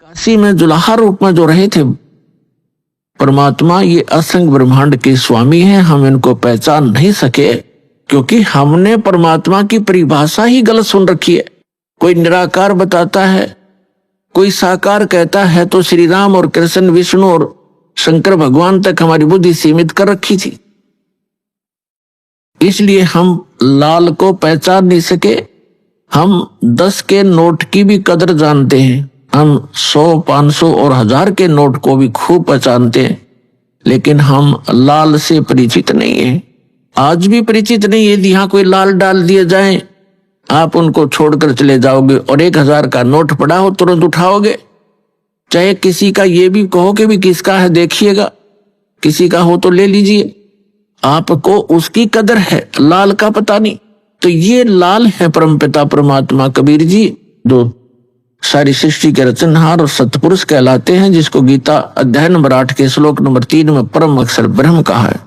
काशी में जुलाहा रूप में जो रहे थे परमात्मा, ये असंग ब्रह्मांड के स्वामी हैं। हम इनको पहचान नहीं सके क्योंकि हमने परमात्मा की परिभाषा ही गलत सुन रखी है। कोई निराकार बताता है, कोई साकार कहता है, तो श्री राम और कृष्ण, विष्णु और शंकर भगवान तक हमारी बुद्धि सीमित कर रखी थी। इसलिए हम लाल को पहचान नहीं सके। हम 10 के नोट की भी कदर जानते हैं, हम 100, 500 और 1000 के नोट को भी खूब पहचानते हैं, लेकिन हम लाल से परिचित नहीं है। आज भी परिचित नहीं है। यदि यहाँ कोई लाल डाल दिए जाए, आप उनको छोड़कर चले जाओगे और 1000 का नोट पड़ा हो तुरंत उठाओगे। चाहे किसी का ये भी कहो कि भी किसका है देखिएगा, किसी का हो तो ले लीजिए, आपको उसकी कदर है, लाल का पता नहीं। तो ये लाल है परमपिता परमात्मा कबीर जी, जो सारी सृष्टि के रचनहार और सतपुरुष कहलाते हैं, जिसको गीता अध्याय नंबर 8 के श्लोक नंबर 3 में परम अक्षर ब्रह्म कहा है।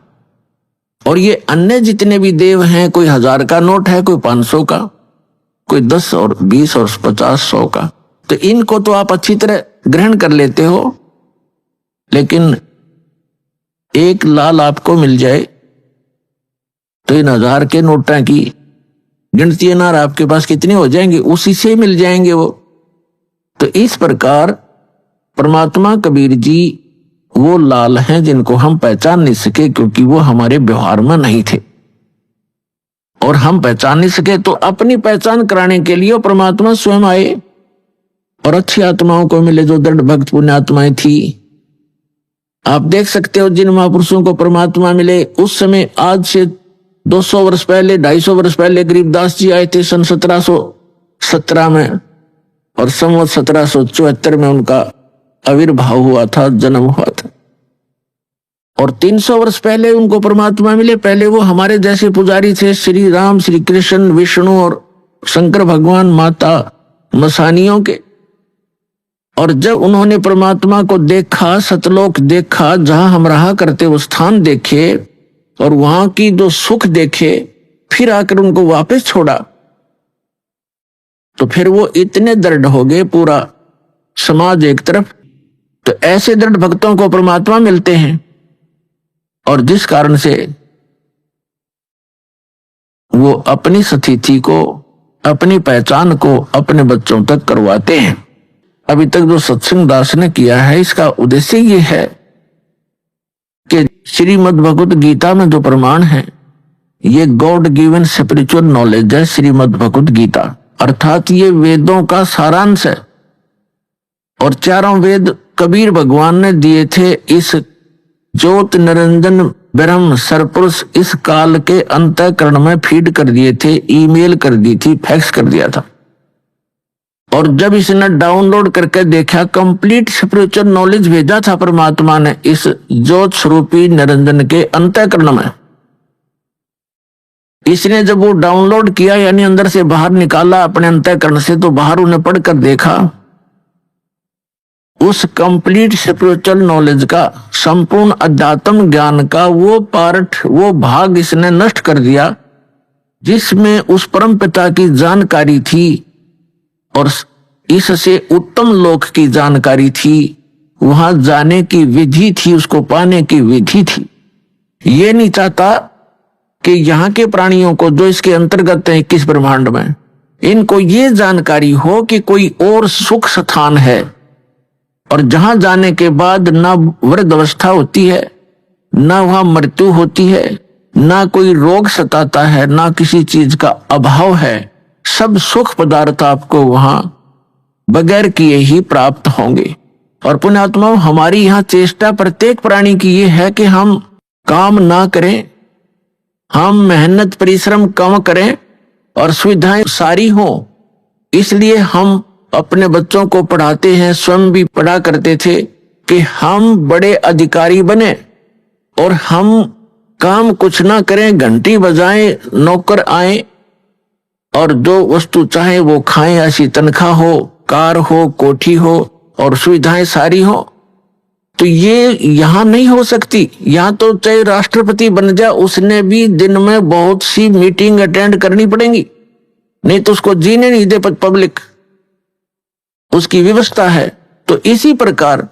और ये अन्य जितने भी देव हैं, कोई 1000 का नोट है, कोई 500 का, कोई 10 और 20 और 50, 100 का, तो इनको तो आप अच्छी तरह ग्रहण कर लेते हो। लेकिन एक लाल आपको मिल जाए तो इन 1000 के नोटा की गिनती अनार आपके पास कितने हो जाएंगे, उसी से मिल जाएंगे वो। तो इस प्रकार परमात्मा कबीर जी वो लाल हैं जिनको हम पहचान नहीं सके, क्योंकि वो हमारे व्यवहार में नहीं थे। और हम पहचान नहीं सके तो अपनी पहचान कराने के लिए परमात्मा स्वयं आए और अच्छी आत्माओं को मिले, जो दृढ़ भक्त पुण्य आत्माएं थी। आप देख सकते हो जिन महापुरुषों को परमात्मा मिले उस समय, आज से 200 वर्ष पहले, 250 वर्ष पहले गरीबदास जी आए थे सन 1717 में, और संवत 1774 में उनका आविर्भाव हुआ था, जन्म हुआ था। और 300 वर्ष पहले उनको परमात्मा मिले। पहले वो हमारे जैसे पुजारी थे, श्री राम, श्री कृष्ण, विष्णु और शंकर भगवान, माता मसानियों के। और जब उन्होंने परमात्मा को देखा, सतलोक देखा, जहां हम रहा करते वो स्थान देखे और वहां की जो सुख देखे, फिर आकर उनको वापस छोड़ा, तो फिर वो इतने दृढ़ हो गए, पूरा समाज एक तरफ। तो ऐसे दृढ़ भक्तों को परमात्मा मिलते हैं, और जिस कारण से वो अपनी स्थिति को, अपनी पहचान को अपने बच्चों तक करवाते हैं। अभी तक जो सत्संग दास ने किया है, इसका उद्देश्य ये है कि श्रीमद् भगवत गीता में जो प्रमाण है, ये गॉड गिवन स्पिरिचुअल नॉलेज है। श्रीमद् भगवत गीता अर्थात ये वेदों का सारांश है, और चारों वेद कबीर भगवान ने दिए थे इस ज्योत निरंजन ब्रह्म सरपुरुष इस काल के अंतःकरण में फीड कर दिए थे, ईमेल कर दी थी, फैक्स कर दिया था। और जब इसने डाउनलोड करके देखा, कंप्लीट स्पिरिचुअल नॉलेज भेजा था परमात्मा ने इस ज्योत स्वरूपी निरंजन के अंतःकरण में। इसने जब वो डाउनलोड किया, यानी अंदर से बाहर निकाला अपने अंतःकरण से, तो बाहर उन्हें पढ़कर देखा, उस कंप्लीट स्पिरिचुअल नॉलेज का, संपूर्ण अध्यात्म ज्ञान का वो पार्ट, वो भाग इसने नष्ट कर दिया जिसमें उस परम पिता की जानकारी थी और इससे उत्तम लोक की जानकारी थी, वहां जाने की विधि थी, उसको पाने की विधि थी। ये नहीं चाहता कि यहाँ के प्राणियों को जो इसके अंतर्गत है 21 ब्रह्मांड में, इनको ये जानकारी हो कि कोई और सुख स्थान है, और जहां जाने के बाद ना वृद्ध अवस्था होती है, ना वहां मृत्यु होती है, ना कोई रोग सताता है, ना किसी चीज का अभाव है। सब सुख पदार्थ आपको वहां बगैर किए ही प्राप्त होंगे। और पुण्यात्माओं, हमारी यहाँ चेष्टा प्रत्येक प्राणी की ये है कि हम काम ना करें, हम मेहनत परिश्रम कम करें और सुविधाएं सारी हो। इसलिए हम अपने बच्चों को पढ़ाते हैं, स्वयं भी पढ़ा करते थे कि हम बड़े अधिकारी बने और हम काम कुछ ना करें, घंटी बजाएं, नौकर आए और जो वस्तु चाहे वो खाएं, ऐसी तनख्वाह हो, कार हो, कोठी हो और सुविधाएं सारी हो। तो ये यहां नहीं हो सकती। यहां तो चाहे राष्ट्रपति बन जाए, उसने भी दिन में बहुत सी मीटिंग अटेंड करनी पड़ेंगी, नहीं तो उसको जीने नहीं दे पब्लिक। उसकी व्यवस्था है। तो इसी प्रकार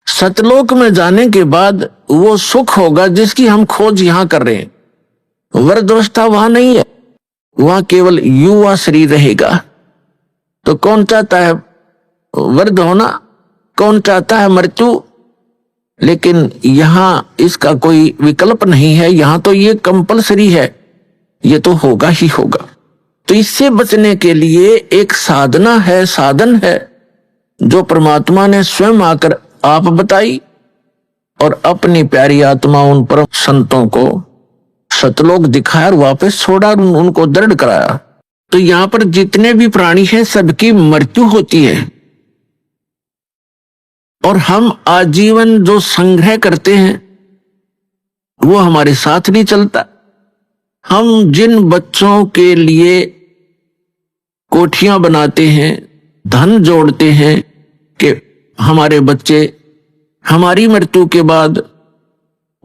सतलोक में जाने के बाद वो सुख होगा जिसकी हम खोज यहां कर रहे हैं। वृद्धावस्था वहां नहीं है, वहां केवल युवा शरीर रहेगा। तो कौन चाहता है वृद्ध होना, कौन चाहता है मृत्यु? लेकिन यहां इसका कोई विकल्प नहीं है, यहां तो ये कंपलसरी है, ये तो होगा ही होगा। तो इससे बचने के लिए एक साधना है, साधन है, जो परमात्मा ने स्वयं आकर आप बताई और अपनी प्यारी आत्मा उन परम संतों को सतलोक दिखाया और वापस छोड़ा और उनको दृढ़ कराया। तो यहां पर जितने भी प्राणी हैं सबकी मृत्यु होती है, और हम आजीवन जो संग्रह करते हैं वो हमारे साथ नहीं चलता। हम जिन बच्चों के लिए कोठियां बनाते हैं, धन जोड़ते हैं कि हमारे बच्चे हमारी मृत्यु के बाद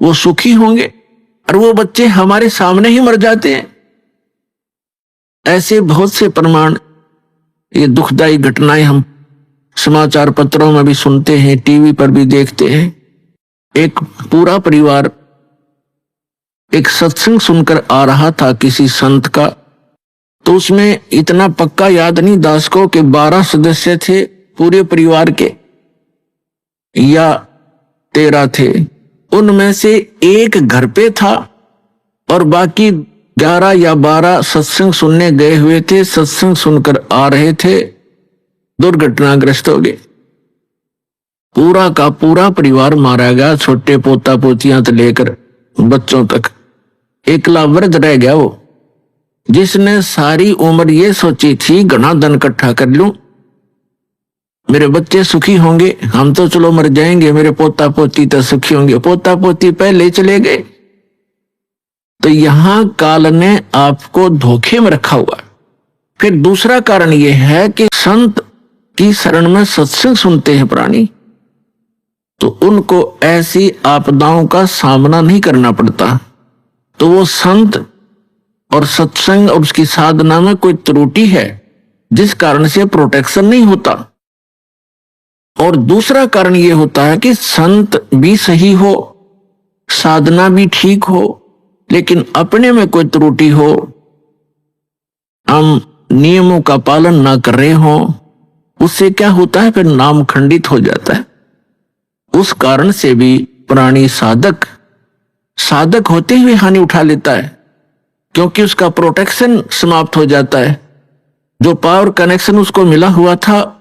वो सुखी होंगे, और वो बच्चे हमारे सामने ही मर जाते हैं। ऐसे बहुत से प्रमाण, ये दुखदाई घटनाएं हम समाचार पत्रों में भी सुनते हैं, टीवी पर भी देखते हैं। एक पूरा परिवार एक सत्संग सुनकर आ रहा था किसी संत का, तो उसमें इतना पक्का याद नहीं दास को कि 12 सदस्य थे पूरे परिवार के या 13 थे। उनमें से एक घर पे था और बाकी 11 या 12 सत्संग सुनने गए हुए थे, सत्संग सुनकर आ रहे थे, दुर्घटनाग्रस्त हो गए। पूरा का पूरा परिवार मारा गया, छोटे पोता पोतियां से लेकर बच्चों तक। एकला वृद्ध रह गया वो, जिसने सारी उम्र ये सोची थी घना धन इकट्ठा कर लूं, मेरे बच्चे सुखी होंगे, हम तो चलो मर जाएंगे, मेरे पोता पोती तो सुखी होंगे। पोता पोती पहले चले गए। तो यहां काल ने आपको धोखे में रखा हुआ। फिर दूसरा कारण यह है कि संत की शरण में सत्संग सुनते हैं प्राणी, तो उनको ऐसी आपदाओं का सामना नहीं करना पड़ता। तो वो संत और सत्संग और उसकी साधना में कोई त्रुटि है जिस कारण से प्रोटेक्शन नहीं होता। और दूसरा कारण ये होता है कि संत भी सही हो, साधना भी ठीक हो, लेकिन अपने में कोई त्रुटि हो, हम नियमों का पालन ना कर रहे हो, उससे क्या होता है, फिर नाम खंडित हो जाता है। उस कारण से भी प्राणी साधक होते हुए हानि उठा लेता है, क्योंकि उसका प्रोटेक्शन समाप्त हो जाता है। जो पावर कनेक्शन उसको मिला हुआ था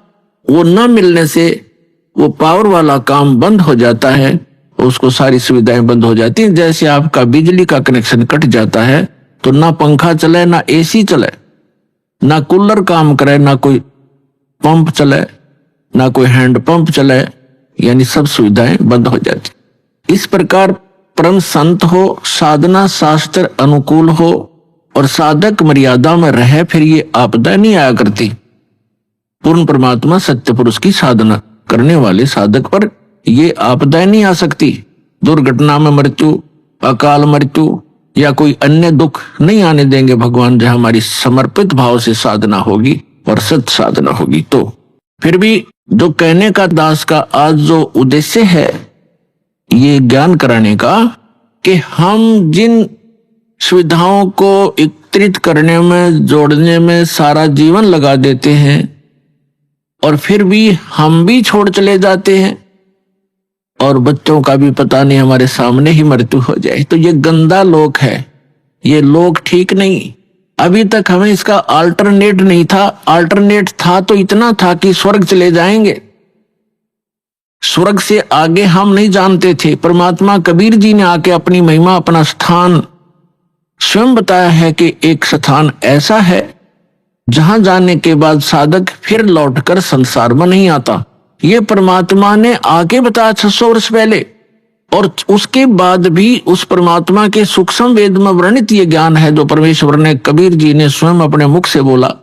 वो न मिलने से वो पावर वाला काम बंद हो जाता है, उसको सारी सुविधाएं बंद हो जाती हैं। जैसे आपका बिजली का कनेक्शन कट जाता है तो ना पंखा चले, ना एसी चले, ना कूलर काम करे, ना कोई पंप चले, ना कोई हैंड पंप चले, यानी सब सुविधाएं बंद हो जाती। इस प्रकार परम संत हो, साधना शास्त्र अनुकूल हो और साधक मर्यादा में रहे, फिर ये आपदा नहीं आया करती। पूर्ण परमात्मा सत्य पुरुष की साधना करने वाले साधक पर ये आपदाएं नहीं आ सकती। दुर्घटना में मृत्यु, अकाल मृत्यु या कोई अन्य दुख नहीं आने देंगे भगवान, जहां हमारी समर्पित भाव से साधना होगी और सत्य साधना होगी। तो फिर भी जो कहने का दास का आज जो उद्देश्य है ये ज्ञान कराने का, कि हम जिन सुविधाओं को एकत्रित करने में, जोड़ने में सारा जीवन लगा देते हैं और फिर भी हम भी छोड़ चले जाते हैं और बच्चों का भी पता नहीं हमारे सामने ही मृत्यु हो जाए, तो ये गंदा लोक है, ये लोक ठीक नहीं। अभी तक हमें इसका अल्टरनेट नहीं था, अल्टरनेट था तो इतना था कि स्वर्ग चले जाएंगे, स्वर्ग से आगे हम नहीं जानते थे। परमात्मा कबीर जी ने आके अपनी महिमा, अपना स्थान स्वयं बताया है कि एक स्थान ऐसा है जहां जाने के बाद साधक फिर लौटकर संसार में नहीं आता। ये परमात्मा ने आके बताया 600 वर्ष पहले, और उसके बाद भी उस परमात्मा के सूक्ष्म वेद में वर्णित ये ज्ञान है जो परमेश्वर ने, कबीर जी ने स्वयं अपने मुख से बोला,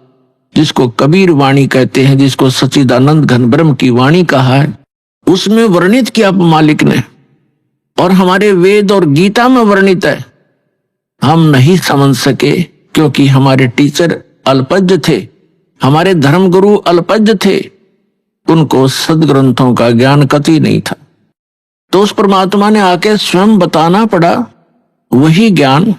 जिसको कबीर वाणी कहते हैं, जिसको सच्चिदानंद घन ब्रह्म की वाणी कहा है, उसमें वर्णित किया मालिक ने, और हमारे वेद और गीता में वर्णित है। हम नहीं समझ सके क्योंकि हमारे टीचर अल्पज्ञ थे, हमारे धर्मगुरु अल्पज्ञ थे, उनको सदग्रंथों का ज्ञान कतई नहीं था। तो उस परमात्मा ने आके स्वयं बताना पड़ा वही ज्ञान।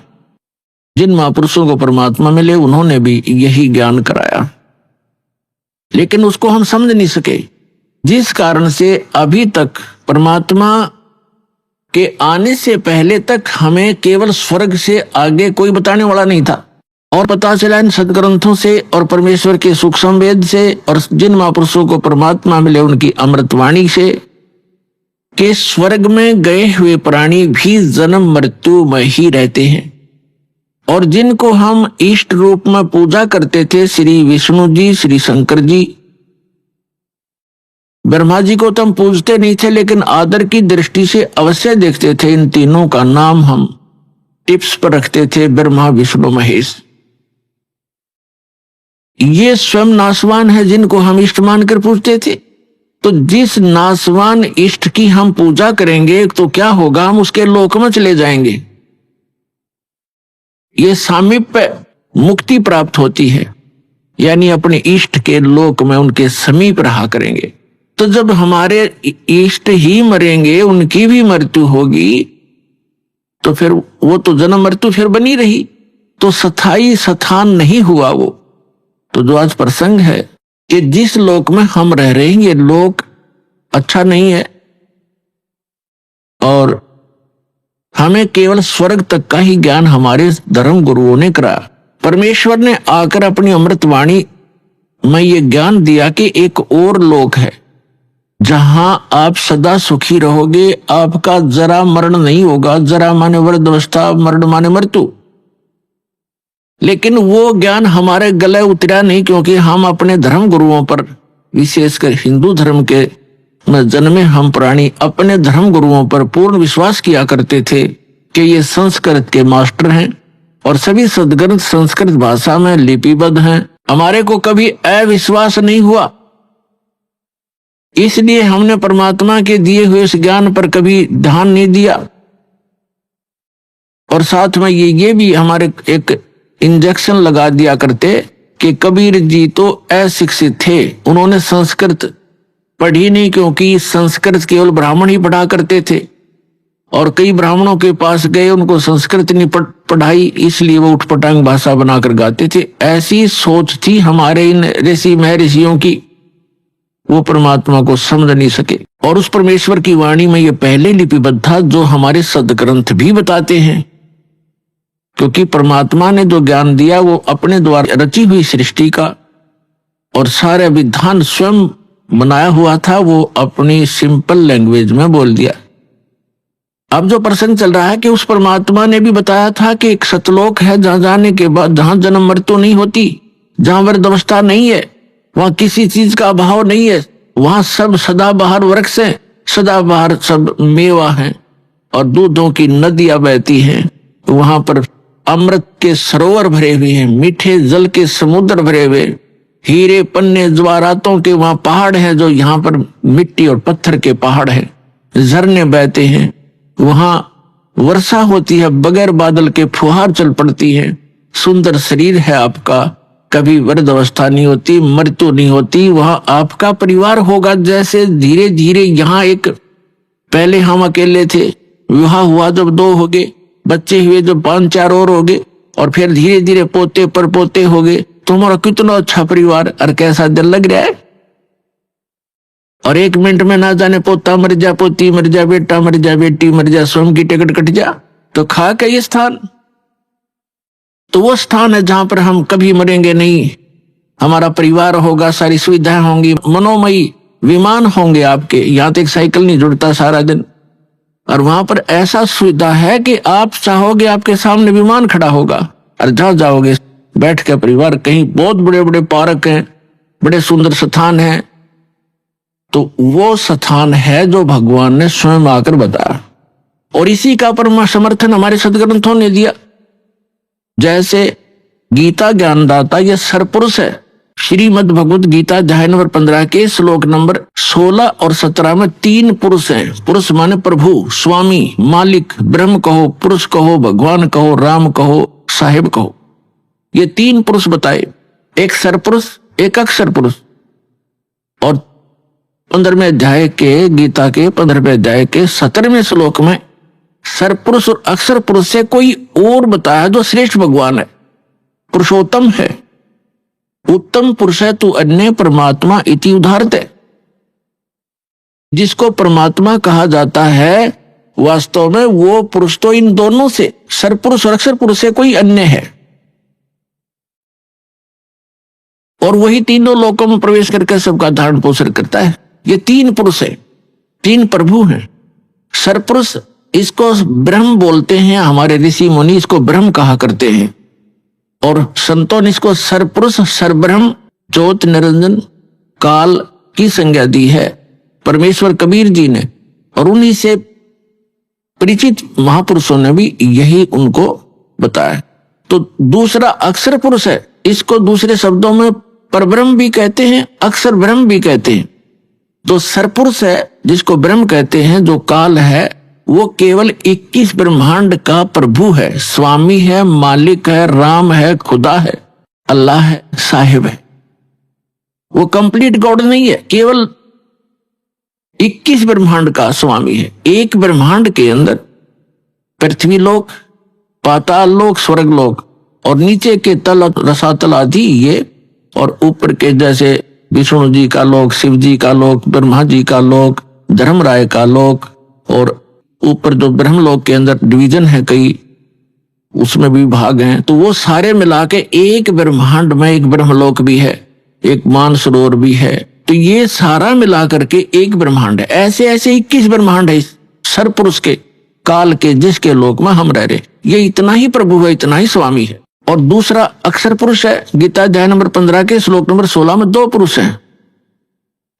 जिन महापुरुषों को परमात्मा मिले उन्होंने भी यही ज्ञान कराया, लेकिन उसको हम समझ नहीं सके, जिस कारण से अभी तक परमात्मा के आने से पहले तक हमें केवल स्वर्ग से आगे कोई बताने वाला नहीं था। और पता चला इन सदग्रंथों से और परमेश्वर के सूक्ष्म वेद से और जिन महापुरुषों को परमात्मा मिले उनकी अमृतवाणी से कि स्वर्ग में गए हुए प्राणी भी जन्म मृत्यु में ही रहते हैं। और जिनको हम इष्ट रूप में पूजा करते थे, श्री विष्णु जी, श्री शंकर जी, ब्रह्मा जी को तो हम पूजते नहीं थे, लेकिन आदर की दृष्टि से अवश्य देखते थे। इन तीनों का नाम हम टिप्स पर रखते थे, ब्रह्मा विष्णु महेश। ये स्वयं नासवान है जिनको हम इष्ट मानकर पूजते थे। तो जिस नासवान इष्ट की हम पूजा करेंगे तो क्या होगा, हम उसके लोक में चले जाएंगे। ये सामीप्य मुक्ति प्राप्त होती है, यानी अपने इष्ट के लोक में उनके समीप रहा करेंगे। तो जब हमारे इष्ट ही मरेंगे, उनकी भी मृत्यु होगी, तो फिर वो तो जन्म मृत्यु फिर बनी रही, तो स्थायी स्थान नहीं हुआ वो। तो जो आज प्रसंग है कि जिस लोक में हम रह रहे हैं ये लोक अच्छा नहीं है, और हमें केवल स्वर्ग तक का ही ज्ञान हमारे धर्म गुरुओं ने कराया। परमेश्वर ने आकर अपनी अमृतवाणी में ये ज्ञान दिया कि एक और लोक है जहां आप सदा सुखी रहोगे, आपका जरा मरण नहीं होगा। जरा माने वृद्धावस्था, मरण माने मृत्यु। लेकिन वो ज्ञान हमारे गले उतरा नहीं, क्योंकि हम अपने धर्म गुरुओं पर, विशेषकर हिंदू धर्म के में जन्मे हम प्राणी, अपने धर्म गुरुओं पर पूर्ण विश्वास किया करते थे कि ये संस्कृत के मास्टर हैं और सभी सदग्रंथ संस्कृत भाषा में लिपिबद्ध हैं। हमारे को कभी अविश्वास नहीं हुआ, इसलिए हमने परमात्मा के दिए हुए इस ज्ञान पर कभी ध्यान नहीं दिया। और साथ में ये भी हमारे एक इंजेक्शन लगा दिया करते कि कबीर जी तो अशिक्षित थे, उन्होंने संस्कृत पढ़ी नहीं, क्योंकि संस्कृत केवल ब्राह्मण ही पढ़ा करते थे। और कई ब्राह्मणों के पास गए, उनको संस्कृत नहीं पढ़ाई, इसलिए वो उठपटांग भाषा बनाकर गाते थे। ऐसी सोच थी हमारे इन ऋषि महर्षियों की, वो परमात्मा को समझ नहीं सके। और उस परमेश्वर की वाणी में ये पहले लिपिबद्ध था, जो हमारे सदग्रंथ भी बताते हैं। क्योंकि परमात्मा ने जो ज्ञान दिया वो अपने द्वारा रची हुई सृष्टि का और सारा विधान स्वयं बनाया हुआ था, वो अपनी सिंपल लैंग्वेज में बोल दिया। अब जो प्रसंग चल रहा है कि उस परमात्मा ने भी बताया था कि एक सतलोक है जहां जाने के बाद, जहां जन्म मृत्यु नहीं होती, जहां वृद्धावस्था नहीं है, वहां किसी चीज का अभाव नहीं है, वहां सब सदाबहार वृक्ष हैं, सदाबहार सब मेवा है और दूधों की नदियां बहती हैं। वहां पर अमृत के सरोवर भरे हुए हैं, मीठे जल के समुद्र भरे हुए, हीरे पन्ने जवाहरातों के वहां पहाड़ हैं, जो यहाँ पर मिट्टी और पत्थर के पहाड़ हैं, झरने बहते हैं, वहां वर्षा होती है, बगैर बादल के फुहार चल पड़ती है, सुंदर शरीर है आपका, कभी वृद्धावस्था नहीं होती, मृत्यु नहीं होती, वहां आपका परिवार होगा। जैसे धीरे धीरे यहाँ एक, पहले हम अकेले थे, विवाह हुआ जब 2 हो गए, बच्चे हुए जब 5-4 और हो गए, और फिर धीरे धीरे पोते पर पोते हो गए, तुम्हारा कितना अच्छा परिवार और कैसा दिल लग रहा है। और 1 मिनट में ना जाने पोता मर जा, पोती मर जा, बेटा मर जा, बेटी मर जा, स्वयं की टिकट कट जा, तो खाक है ये स्थान। तो वो स्थान है जहां पर हम कभी मरेंगे नहीं, हमारा परिवार होगा, सारी सुविधाएं होंगी, मनोमयी विमान होंगे आपके। यहाँ तो एक साइकिल नहीं जुड़ता सारा दिन, और वहां पर ऐसा सुविधा है कि आप चाहोगे आपके सामने विमान खड़ा होगा, और जहां जाओगे बैठ के परिवार, कहीं बहुत बड़े बड़े पार्क हैं, बड़े सुंदर स्थान हैं। तो वो स्थान है जो भगवान ने स्वयं आकर बताया, और इसी का परम समर्थन हमारे सदग्रंथों ने दिया। जैसे गीता ज्ञानदाता ये सरपुरुष है, श्रीमद् भगवद गीता अध्याय नंबर 15 के श्लोक नंबर 16 और 17 में 3 पुरुष हैं। पुरुष माने प्रभु, स्वामी, मालिक, ब्रह्म कहो, पुरुष कहो, भगवान कहो, राम कहो, साहेब कहो। ये 3 पुरुष बताए, एक सरपुरुष, एक अक्षर पुरुष और 15वें अध्याय के, गीता के 15वें अध्याय के 17वें श्लोक में सरपुरुष और अक्षर पुरुष से कोई और बताया जो श्रेष्ठ भगवान है, पुरुषोत्तम है। उत्तम पुरुष है तू अन्य परमात्मा इति उदाहरते। जिसको परमात्मा कहा जाता है वास्तव में वो पुरुष तो इन दोनों से, सरपुरुष और अक्षर पुरुष से कोई अन्य है, और वही तीनों लोकों में प्रवेश करके सबका धारण पोषण करता है। ये तीन पुरुष है, तीन प्रभु हैं। सरपुरुष इसको ब्रह्म बोलते हैं, हमारे ऋषि मुनि इसको ब्रह्म कहा करते हैं, और संतों ने इसको सरपुरुष, सरब्रह्म, ज्योत निरंजन, काल की संज्ञा दी है परमेश्वर कबीर जी ने, और उन्हीं से परिचित महापुरुषों ने भी यही उनको बताया। तो दूसरा अक्षर पुरुष है, इसको दूसरे शब्दों में परब्रह्म भी कहते हैं, अक्षर ब्रह्म भी कहते हैं। तो सरपुरुष है जिसको ब्रह्म कहते हैं, जो काल है, वो केवल 21 ब्रह्मांड का प्रभु है, स्वामी है, मालिक है, राम है, खुदा है, अल्लाह है, साहिब है। वो कंप्लीट गॉड नहीं है, केवल 21 ब्रह्मांड का स्वामी है। एक ब्रह्मांड के अंदर पृथ्वी लोक, पाताल लोक, स्वर्ग लोक, और नीचे के तल, रसातल आदि ये, और ऊपर के जैसे विष्णु जी का लोक, शिव जी का लोक, ब्रह्मा जी का लोक, धर्मराय का लोक, और ऊपर जो ब्रह्मलोक के अंदर डिवीजन है कई, उसमें भी भाग हैं। तो वो सारे मिला के एक ब्रह्मांड में एक ब्रह्मलोक भी है, एक मानसरोवर भी है। तो ये सारा मिला करके एक ब्रह्मांड है। ऐसे ऐसे 21 ब्रह्मांड है सरपुरुष के, काल के, जिसके लोक में हम रह रहे। ये इतना ही प्रभु है, इतना ही स्वामी है। और दूसरा अक्षर पुरुष है। गीता अध्याय नंबर 15 के श्लोक नंबर 16 में 2 पुरुष हैं।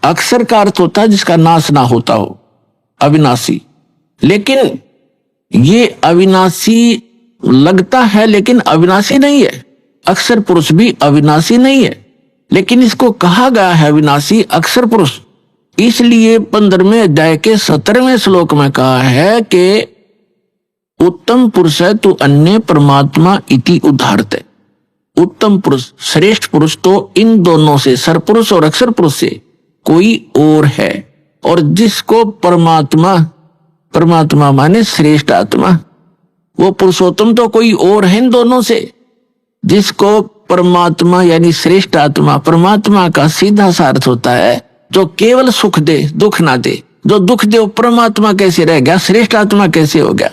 अक्षर का अर्थ होता है जिसका नाश ना होता हो, अविनाशी। लेकिन ये अविनाशी लगता है लेकिन अविनाशी नहीं है। अक्षर पुरुष भी अविनाशी नहीं है, लेकिन इसको कहा गया है अविनाशी अक्षर पुरुष, इसलिए 15वें अध्याय के 17वें श्लोक में कहा है कि उत्तम पुरुष है तो अन्य परमात्मा इति उदाहरते। उत्तम पुरुष, श्रेष्ठ पुरुष तो इन दोनों से, सरपुरुष और अक्षर पुरुष से कोई और है। और जिसको परमात्मा, परमात्मा माने श्रेष्ठ आत्मा, वो पुरुषोत्तम तो कोई और है इन दोनों से। जिसको परमात्मा यानी श्रेष्ठ आत्मा, परमात्मा का सीधा सा अर्थ होता है जो केवल सुख दे, दुख ना दे। जो दुख दे वो परमात्मा कैसे रह गया, श्रेष्ठ आत्मा कैसे हो गया?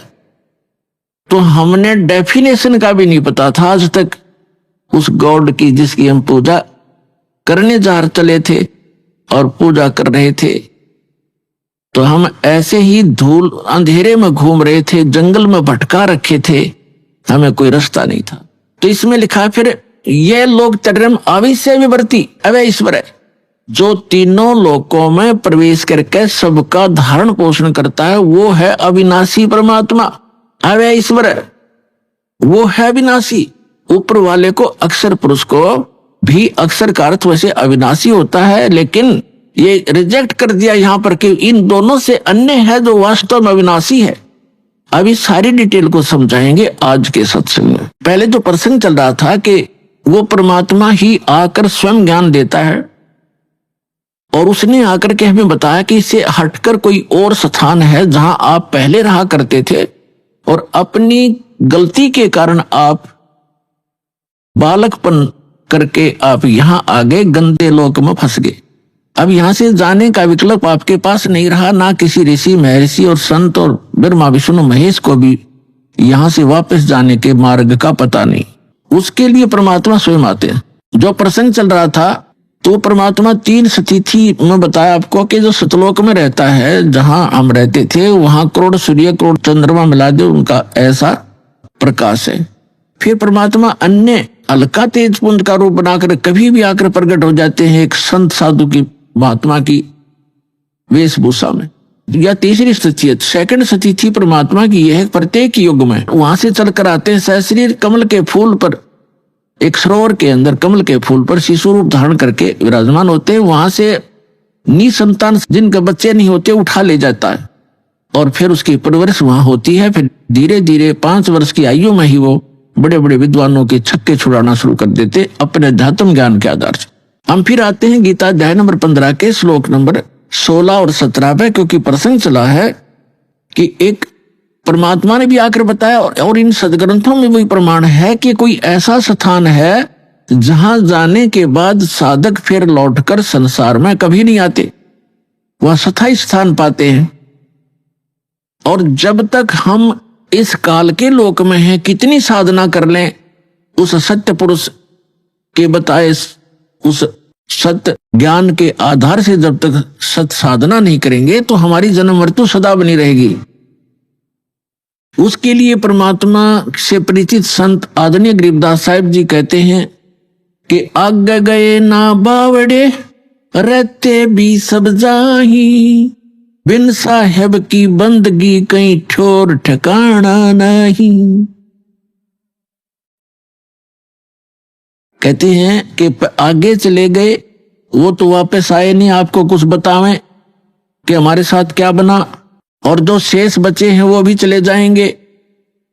तो हमने डेफिनेशन का भी नहीं पता था आज तक उस गॉड की जिसकी हम पूजा करने जा चले थे और पूजा कर रहे थे। तो हम ऐसे ही धूल अंधेरे में घूम रहे थे, जंगल में भटका रखे थे, हमें कोई रास्ता नहीं था। तो इसमें लिखा फिर ये लोग तड्रम अविश्य विवर्ती अवय ईश्वर है, जो तीनों लोकों में प्रवेश करके सबका धारण पोषण करता है, वो है अविनाशी परमात्मा, अवय ईश्वर है, वो है अविनाशी। ऊपर वाले को अक्षर पुरुष को भी अक्षर का अर्थ वैसे अविनाशी होता है, लेकिन ये रिजेक्ट कर दिया यहाँ पर कि इन दोनों से अन्य है जो वास्तव में अविनाशी है। अभी सारी डिटेल को समझाएंगे आज के सत्संग में। पहले जो प्रसंग चल रहा था कि वो परमात्मा ही आकर स्वयं ज्ञान देता है, और उसने आकर के हमें बताया कि इससे हटकर कोई और स्थान है जहां आप पहले रहा करते थे, और अपनी गलती के कारण आप बालकपन करके आप यहां आगे गंदे लोक में फंस गए। अब यहां से जाने का विकल्प आपके पास नहीं रहा, ना किसी ऋषि महर्षि और संत और ब्रह्मा विष्णु महेश को भी यहां से वापस जाने के मार्ग का पता नहीं। उसके लिए परमात्मा स्वयं आते हैं। जो प्रसंग चल रहा था तो परमात्मा 3 स्थिति में बताया आपको कि जो सतलोक में रहता है, जहां हम रहते थे, वहां करोड़ सूर्य करोड़ चंद्रमा मिला दे उनका ऐसा प्रकाश है। फिर परमात्मा अन्य हल्का तेज पुंज का रूप बनाकर कभी भी आकर प्रकट हो जाते हैं एक संत साधु की, महात्मा की वेशभूषा में। या तीसरी स्थिति, सेकंड स्थिति परमात्मा की यह है, प्रत्येक युग में वहां से चलकर आते हैं सहस्रीर कमल के फूल पर, एक सरोवर के अंदर कमल के फूल पर शिशु रूप धारण करके विराजमान होते हैं। वहां से निसंतान जिनके बच्चे नहीं होते उठा ले जाता है, और फिर उसकी परवरिश वहां होती है। फिर धीरे धीरे 5 वर्ष की आयु में ही वो बड़े बड़े विद्वानों के छक्के छुड़ाना शुरू कर देते अपने अध्यात्म ज्ञान के आधार से। हम फिर आते हैं गीता अध्याय नंबर 15 के श्लोक नंबर 16 और 17 पे, क्योंकि प्रसंग चला है कि एक परमात्मा ने भी आकर बताया और इन सदग्रंथों में भी प्रमाण है कि कोई ऐसा स्थान है जहां जाने के बाद साधक फिर लौटकर संसार में कभी नहीं आते, वह स्थायी स्थान पाते हैं। और जब तक हम इस काल के लोक में हैं, कितनी साधना कर लें, उस सत्य पुरुष के बताए उस सत्य ज्ञान के आधार से जब तक सत्य साधना नहीं करेंगे तो हमारी जन्म मृत्यु सदा बनी रहेगी। उसके लिए परमात्मा से परिचित संत आदरणीय गरीबदास साहिब जी कहते हैं कि आगे गए ना बावड़े रहते भी सब जाही, बिन साहेब की बंदगी कहीं ठोर ठिकाना नहीं। कहते हैं कि आगे चले गए वो तो वापस आए नहीं आपको कुछ बतावें कि हमारे साथ क्या बना, और जो शेष बचे हैं वो भी चले जाएंगे।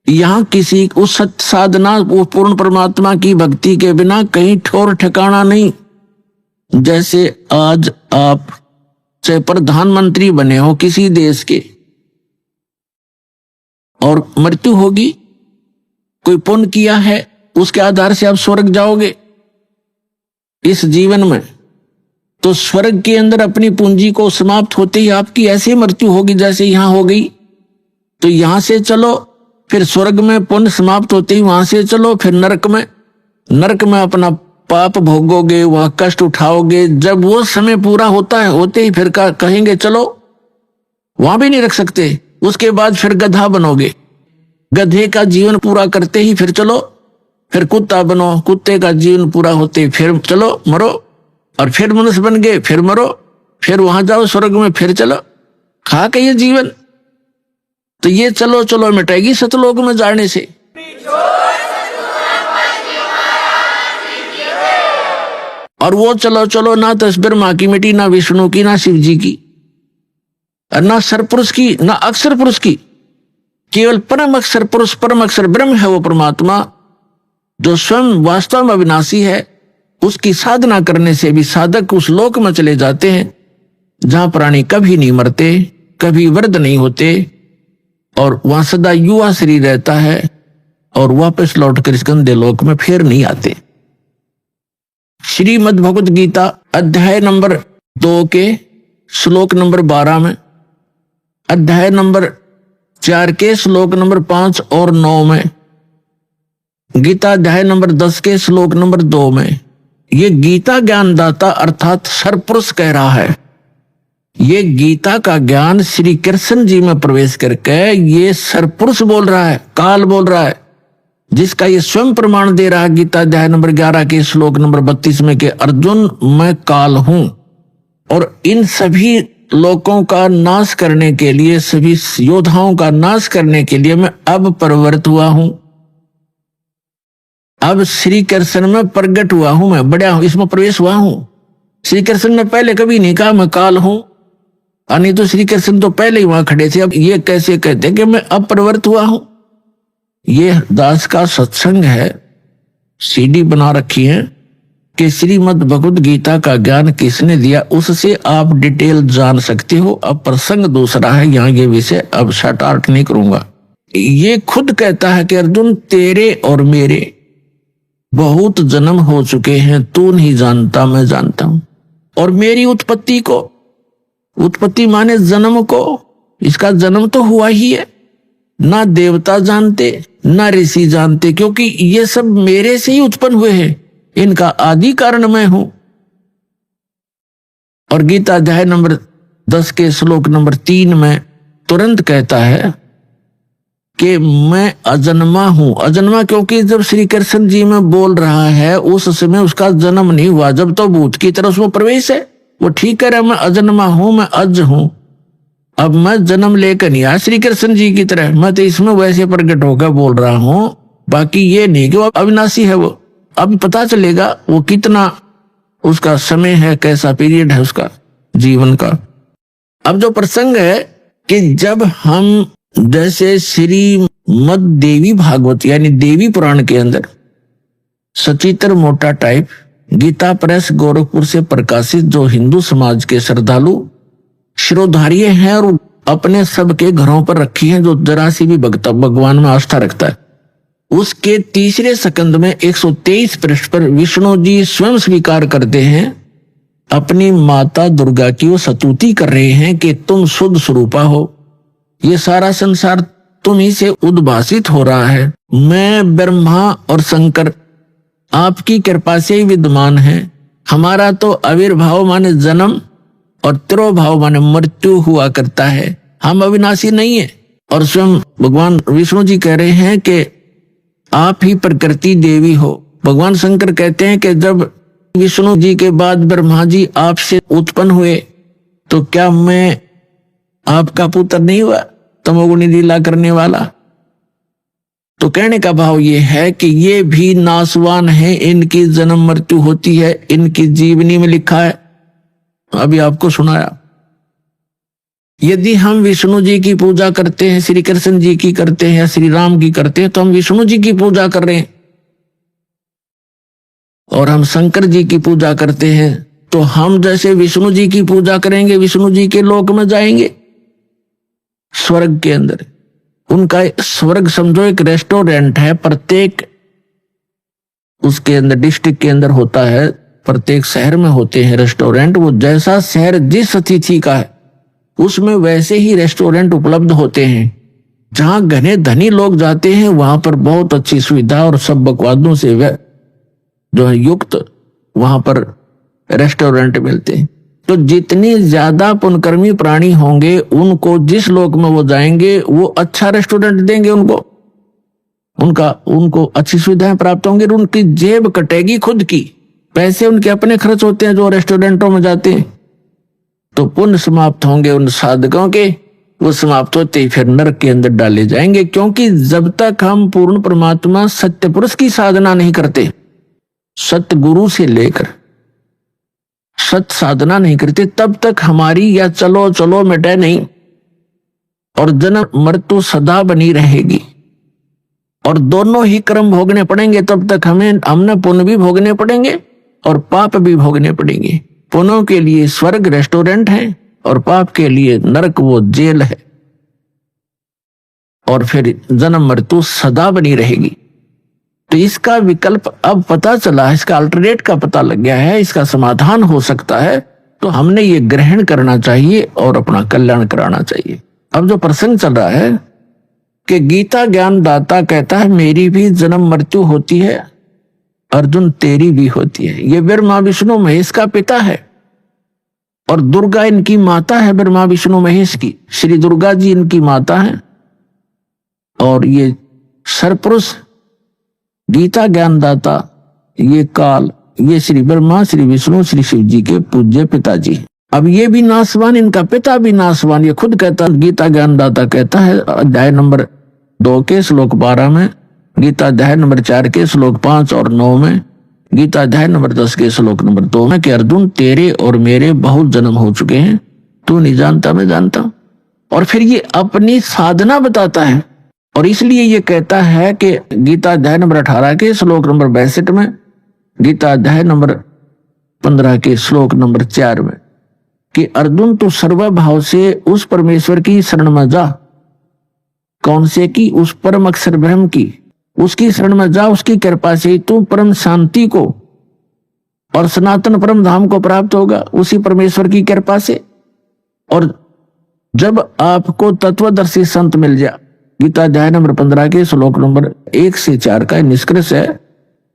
यहाँ किसी उस सत्य साधना, वो पूर्ण परमात्मा की भक्ति के बिना कहीं ठोर ठिकाना नहीं। जैसे आज आप चाहे प्रधानमंत्री बने हो किसी देश के और मृत्यु होगी, कोई पुण्य किया है उसके आधार से आप स्वर्ग जाओगे इस जीवन में, तो स्वर्ग के अंदर अपनी पूंजी को समाप्त होते ही आपकी ऐसी मृत्यु होगी जैसे यहां हो गई। तो यहां से चलो, फिर स्वर्ग में पुण्य समाप्त होते ही वहां से चलो, फिर नरक में अपना पाप भोगोगे, वहां कष्ट उठाओगे। जब वो समय पूरा होता है होते ही फिर कहेंगे चलो, वहां भी नहीं रख सकते। उसके बाद फिर गधा बनोगे, गधे का जीवन पूरा करते ही फिर चलो, फिर कुत्ता बनो, कुत्ते का जीवन पूरा होते फिर चलो मरो, और फिर मनुष्य बन गए फिर मरो, फिर वहां जाओ स्वर्ग में फिर चलो, खा के ये जीवन। तो ये चलो चलो मिटेगी सतलोक में जाने से। और वो चलो चलो ना तो ब्रह्मा की मिट्टी, ना विष्णु की, ना शिव जी की, और ना सरपुरुष की, ना अक्षर पुरुष की, केवल परम अक्षर पुरुष, परम अक्षर ब्रह्म है वो परमात्मा जो स्वयं वास्तव में अविनाशी है। उसकी साधना करने से भी साधक उस लोक में चले जाते हैं जहां प्राणी कभी नहीं मरते, कभी वृद्ध नहीं होते, और वहां सदा युवा शरीर रहता है, और वापस लौटकर इस गंदे लोक में फिर नहीं आते। श्रीमद् भगवद गीता अध्याय नंबर 2 के श्लोक नंबर 12 में, अध्याय नंबर 4 के श्लोक नंबर 5 और 9 में, गीता अध्याय नंबर 10 के श्लोक नंबर 2 में ये गीता ज्ञानदाता अर्थात सरपुरुष कह रहा है। ये गीता का ज्ञान श्री कृष्ण जी में प्रवेश करके ये सरपुरुष बोल रहा है, काल बोल रहा है, जिसका ये स्वयं प्रमाण दे रहा है गीता अध्याय नंबर 11 के श्लोक नंबर 32 में कि अर्जुन मैं काल हूं, और इन सभी लोगों का नाश करने के लिए, सभी योद्धाओं का नाश करने के लिए मैं अब प्रवृत्त हुआ हूं, अब श्री कृष्ण में प्रकट हुआ हूं, मैं बड़ा हूं, इसमें प्रवेश हुआ हूं। श्री कृष्ण ने पहले कभी नहीं कहा मैं काल हूं, नहीं तो श्री कृष्ण तो पहले ही वहां खड़े थे। अब ये कैसे कहते कि मैं अब प्रवृत्त हुआ हूं। ये दास का सत्संग है, सीडी बना रखी है कि श्रीमद् भगवद गीता का ज्ञान किसने दिया, उससे आप डिटेल जान सकते हो। अब प्रसंग दूसरा है, यहाँ ये विषय अब शॉर्ट आउट नहीं करूंगा। ये खुद कहता है कि अर्जुन तेरे और मेरे बहुत जन्म हो चुके हैं, तू नहीं जानता मैं जानता हूं, और मेरी उत्पत्ति को, उत्पत्ति माने जन्म को, इसका जन्म तो हुआ ही है, ना देवता जानते ना ऋषि जानते, क्योंकि ये सब मेरे से ही उत्पन्न हुए हैं, इनका आदि कारण मैं हूं। और गीता अध्याय नंबर 10 के श्लोक नंबर 3 में तुरंत कहता है कि मैं अजन्मा हूं। अजन्मा क्योंकि जब श्री कृष्ण जी में बोल रहा है उस समय उसका जन्म नहीं हुआ, जब तो भूत की तरह उसमें प्रवेश है, वो ठीक कह रहा है मैं अजन्मा हूं, मैं अज हूं। अब मैं जन्म लेकर नहीं आया श्री कृष्ण जी की तरह, मैं तो इसमें वैसे प्रकट होकर बोल रहा हूं, बाकी ये नहीं कि वो अविनाशी है। वो अब पता चलेगा वो कितना उसका समय है, कैसा पीरियड है उसका जीवन का। अब जो प्रसंग है कि जब हम जैसे श्रीमद् देवी भागवत यानी देवी पुराण के अंदर सचित्र मोटा टाइप गीता प्रेस गोरखपुर से प्रकाशित जो हिंदू समाज के श्रद्धालु शिरोधार्य हैं और अपने सबके घरों पर रखी हैं जो जरा सी भी भगवान में आस्था रखता है। उसके तीसरे स्कंद में 123 पृष्ठ पर विष्णु जी स्वयं स्वीकार करते हैं, अपनी माता दुर्गा की वो स्तुति कर रहे हैं कि तुम शुद्ध स्वरूपा हो, ये सारा संसार तुम ही से उद्भासित हो रहा है। मैं ब्रह्मा और शंकर आपकी कृपा से ही विद्यमान है। हमारा तो आविर्भाव माने जन्म और तिरोभाव माने मृत्यु हुआ करता है, हम अविनाशी नहीं है। और स्वयं भगवान विष्णु जी कह रहे हैं कि आप ही प्रकृति देवी हो। भगवान शंकर कहते हैं कि जब विष्णु जी के बाद ब्रह्मा जी आपसे उत्पन्न हुए तो क्या मैं आपका पुत्र नहीं हुआ, तमोगुणी लीला करने वाला। तो कहने का भाव ये है कि ये भी नासवान है, इनकी जन्म मृत्यु होती है, इनकी जीवनी में लिखा है, अभी आपको सुनाया। यदि हम विष्णु जी की पूजा करते हैं, श्री कृष्ण जी की करते हैं या श्री राम की करते हैं, तो हम विष्णु जी की पूजा कर रहे हैं। और हम शंकर जी की पूजा करते हैं तो हम जैसे विष्णु जी की पूजा करेंगे, विष्णु जी के लोक में जाएंगे, स्वर्ग के अंदर। उनका स्वर्ग समझो एक रेस्टोरेंट है, प्रत्येक उसके अंदर डिस्ट्रिक्ट के अंदर होता है, प्रत्येक शहर में होते हैं रेस्टोरेंट। वो जैसा शहर जिस अतिथि का है उसमें वैसे ही रेस्टोरेंट उपलब्ध होते हैं। जहां घने धनी लोग जाते हैं वहां पर बहुत अच्छी सुविधा और सब बकवादों से जो है युक्त वहां पर रेस्टोरेंट मिलते हैं। तो जितनी ज्यादा पुण्यकर्मी प्राणी होंगे उनको जिस लोक में वो जाएंगे वो अच्छा रेस्टोरेंट देंगे, उनको अच्छी सुविधाएं प्राप्त होंगी, उनकी जेब कटेगी खुद की, पैसे उनके अपने खर्च होते हैं जो रेस्टोरेंटों में जाते हैं। तो पुण्य समाप्त होंगे उन साधकों के, वो समाप्त होते ही फिर नरक के अंदर डाले जाएंगे। क्योंकि जब तक हम पूर्ण परमात्मा सत्य पुरुष की साधना नहीं करते, सत्य गुरु से लेकर सत्य साधना नहीं करते, तब तक हमारी या चलो चलो मिटे नहीं और जन्म मृत्यु सदा बनी रहेगी। और दोनों ही कर्म भोगने पड़ेंगे, तब तक हमने पुण्य भी भोगने पड़ेंगे और पाप भी भोगने पड़ेंगे। पुण्यों के लिए स्वर्ग रेस्टोरेंट है और पाप के लिए नरक वो जेल है, और फिर जन्म मृत्यु सदा बनी रहेगी। तो इसका विकल्प अब पता चला, इसका अल्टरनेट का पता लग गया है, इसका समाधान हो सकता है। तो हमने ये ग्रहण करना चाहिए और अपना कल्याण कराना चाहिए। अब जो प्रसंग चल रहा है कि गीता ज्ञान दाता कहता है मेरी भी जन्म मृत्यु होती है, अर्जुन तेरी भी होती है। ये ब्रह्मा विष्णु महेश का पिता है और दुर्गा इनकी माता है, ब्रह्मा विष्णु महेश की। श्री दुर्गा जी इनकी माता है और ये सरपुरुष गीता ज्ञानदाता ये काल, ये श्री ब्रह्मा श्री विष्णु श्री शिव जी के पूज्य पिताजी। अब ये भी नासवान, इनका पिता भी नासवान। ये खुद कहता, गीता ज्ञानदाता कहता है अध्याय नंबर 2 के श्लोक 12 में, गीता अध्याय नंबर 4 के श्लोक 5 और 9 में, गीता अध्याय नंबर 10 के श्लोक नंबर 2 में कि अर्जुन तेरे और मेरे बहुत जन्म हो चुके हैं, तू नहीं जानता मैं जानता हूं। और फिर ये अपनी साधना बताता है और इसलिए ये कहता है कि गीता अध्याय नंबर 18 के श्लोक नंबर 62 में, गीता अध्याय नंबर 15 के श्लोक नंबर 4 में कि अर्जुन तू सर्वभाव से उस परमेश्वर की शरण में जा। कौन से की? उस परम अक्षर ब्रह्म की, उसकी शरण में जा। उसकी कृपा से तू परम शांति को और सनातन परम धाम को प्राप्त होगा, उसी परमेश्वर की कृपा से। और जब आपको तत्वदर्शी संत मिल जाए, गीता अध्याय नंबर 15 के श्लोक नंबर 1 से 4 का निष्कर्ष है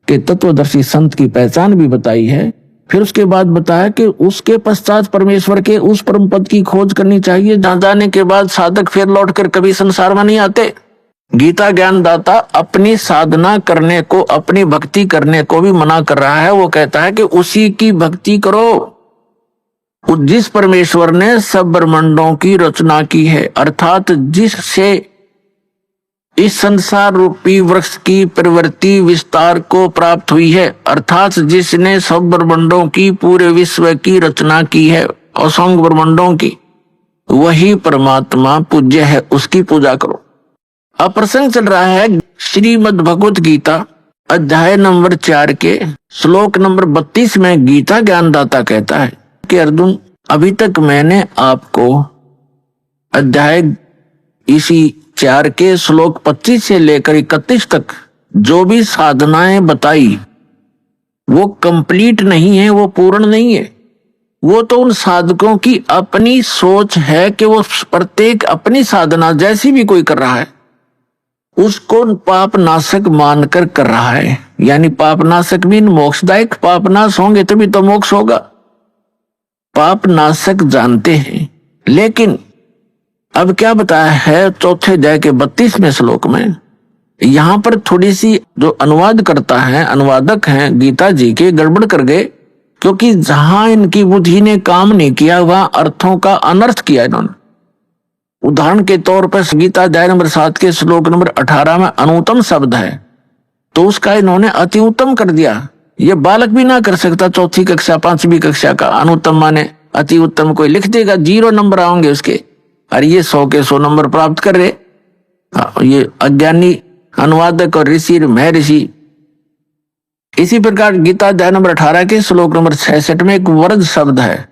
कि तत्वदर्शी संत की पहचान भी बताई है। फिर उसके बाद बताया कि उसके पश्चात परमेश्वर के उस परम पद की खोज करनी चाहिए जहां जाने के बाद साधक फिर लौटकर कभी संसार में नहीं आते। गीता ज्ञानदाता अपनी साधना करने को, अपनी भक्ति करने को भी मना कर रहा है। वो कहता है कि उसी की भक्ति करो जिस परमेश्वर ने सब ब्रह्मांडों की रचना की है, अर्थात जिससे इस संसार रूपी वृक्ष की प्रवृत्ति विस्तार को प्राप्त हुई है, अर्थात जिसने सब ब्रह्मांडों की पूरे विश्व की रचना की है, असंख्य ब्रह्मांडों की, वही परमात्मा पूज्य है, उसकी पूजा करो। अब प्रसंग चल रहा है श्रीमद् भगवत गीता अध्याय नंबर 4 के श्लोक नंबर 32 में गीता ज्ञानदाता कहता है कि अर्जुन अभी तक मैंने आपको अध्याय इसी 4 के श्लोक 25 से लेकर 31 तक जो भी साधनाएं बताई वो कंप्लीट नहीं है, वो पूर्ण नहीं है। वो तो उन साधकों की अपनी सोच है कि वो प्रत्येक अपनी साधना जैसी भी कोई कर रहा है उसको पाप नाशक मानकर कर रहा है। यानी पाप नाशक भी मोक्षदायक, पाप नाश होंगे तभी तो मोक्ष होगा। पाप नाशक जानते हैं, लेकिन अब क्या बताया है चौथे अध्याय के 32वें श्लोक में, यहां पर थोड़ी सी जो अनुवाद करता है, अनुवादक हैं गीता जी के, गड़बड़ कर गए, क्योंकि जहां इनकी बुद्धि ने काम नहीं किया वहां अर्थों का अनर्थ किया इन्होंने। उदाहरण के तौर पर गीता अध्याय नंबर 7 के श्लोक नंबर 18 में अनुत्तम शब्द है, तो उसका इन्होंने अति उत्तम कर दिया। ये बालक भी ना कर सकता, चौथी कक्षा 5वीं कक्षा का। अनुत्तम माने अति उत्तम, कोई लिख देगा 0 नंबर आएंगे उसके, और ये 100 के 100 नंबर प्राप्त कर रहे। ये अज्ञानी अनुवादक और ऋषि महर्षि। इसी प्रकार गीता अध्याय नंबर 18 के श्लोक नंबर 66 में एक वर्ज शब्द है।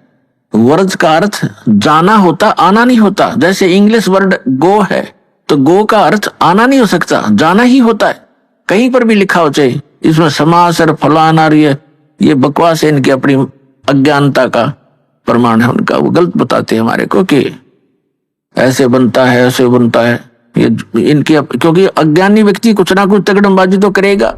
वर्ज का अर्थ जाना होता, आना नहीं होता। जैसे इंग्लिश वर्ड गो है, तो गो का अर्थ आना नहीं हो सकता, जाना ही होता है। कहीं पर भी लिखा हो चाहे इसमें समास और फलाना, ये बकवास है, इनकी अपनी अज्ञानता का प्रमाण है उनका। वो गलत बताते हैं हमारे को कि ऐसे बनता है, ऐसे बनता है। ये इनकी, क्योंकि अज्ञानी व्यक्ति कुछ ना कुछ तगड़मबाजी तो करेगा।